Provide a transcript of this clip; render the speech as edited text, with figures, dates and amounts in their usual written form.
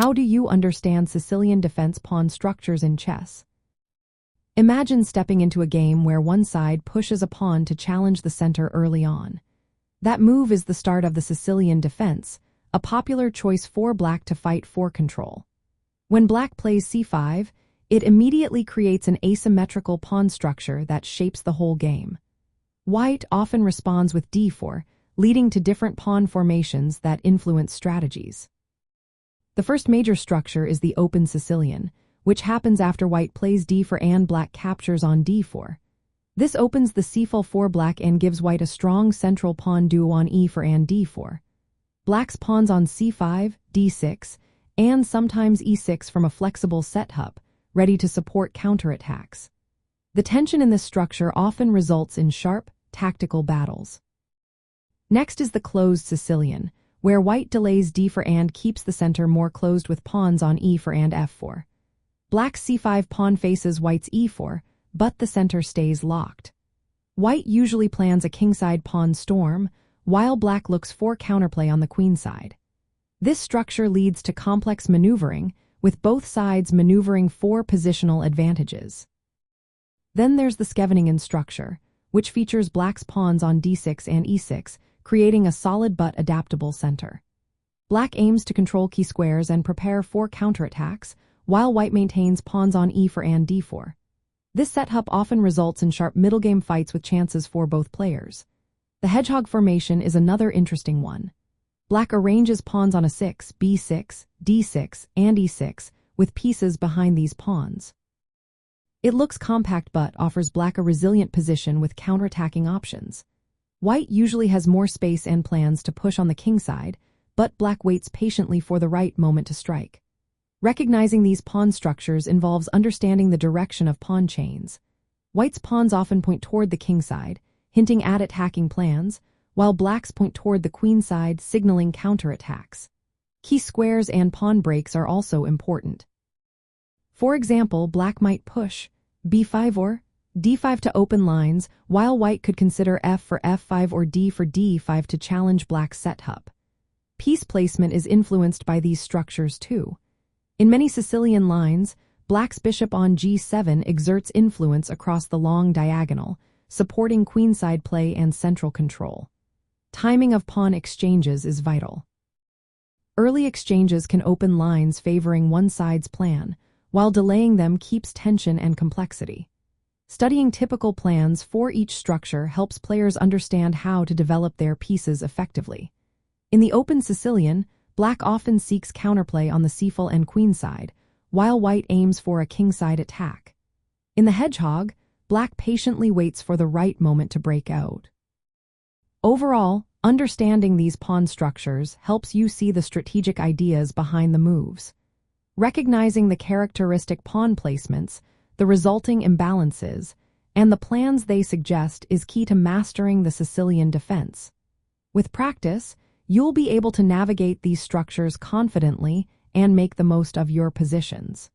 How do you understand Sicilian defense pawn structures in chess? Imagine stepping into a game where one side pushes a pawn to challenge the center early on. That move is the start of the Sicilian defense, a popular choice for black to fight for control. When black plays c5, it immediately creates an asymmetrical pawn structure that shapes the whole game. White often responds with d4, leading to different pawn formations that influence strategies. The first major structure is the open Sicilian, which happens after white plays d4 and black captures on d4. This opens the c-file for black and gives white a strong central pawn duo on e4 and d4. Black's pawns on c5, d6, and sometimes e6 from a flexible setup, ready to support counterattacks. The tension in this structure often results in sharp, tactical battles. Next is the closed Sicilian, where white delays d4 and keeps the center more closed with pawns on e4 and f4. Black's c5 pawn faces white's e4, but the center stays locked. White usually plans a kingside pawn storm, while black looks for counterplay on the queenside. This structure leads to complex maneuvering, with both sides maneuvering for positional advantages. Then there's the Scheveningen structure, which features black's pawns on d6 and e6, creating a solid but adaptable center. Black aims to control key squares and prepare for counterattacks, while white maintains pawns on e4 and d4. This setup often results in sharp middle-game fights with chances for both players. The hedgehog formation is another interesting one. Black arranges pawns on a6, b6, d6, and e6, with pieces behind these pawns. It looks compact but offers black a resilient position with counterattacking options. White usually has more space and plans to push on the king side, but black waits patiently for the right moment to strike. Recognizing these pawn structures involves understanding the direction of pawn chains. White's pawns often point toward the king side, hinting at attacking plans, while black's point toward the queen side, signaling counterattacks. Key squares and pawn breaks are also important. For example, black might push b5 or d5 to open lines, while white could consider f for f5 or d for d5 to challenge black's setup. Piece placement is influenced by these structures too. In many Sicilian lines, black's bishop on g7 exerts influence across the long diagonal, supporting queenside play and central control. Timing of pawn exchanges is vital. Early exchanges can open lines favoring one side's plan, while delaying them keeps tension and complexity. Studying typical plans for each structure helps players understand how to develop their pieces effectively. In the open Sicilian, black often seeks counterplay on the c-file and queenside, while white aims for a kingside attack. In the hedgehog, black patiently waits for the right moment to break out. Overall, understanding these pawn structures helps you see the strategic ideas behind the moves. Recognizing the characteristic pawn placements, the resulting imbalances, and the plans they suggest is key to mastering the Sicilian defense. With practice, you'll be able to navigate these structures confidently and make the most of your positions.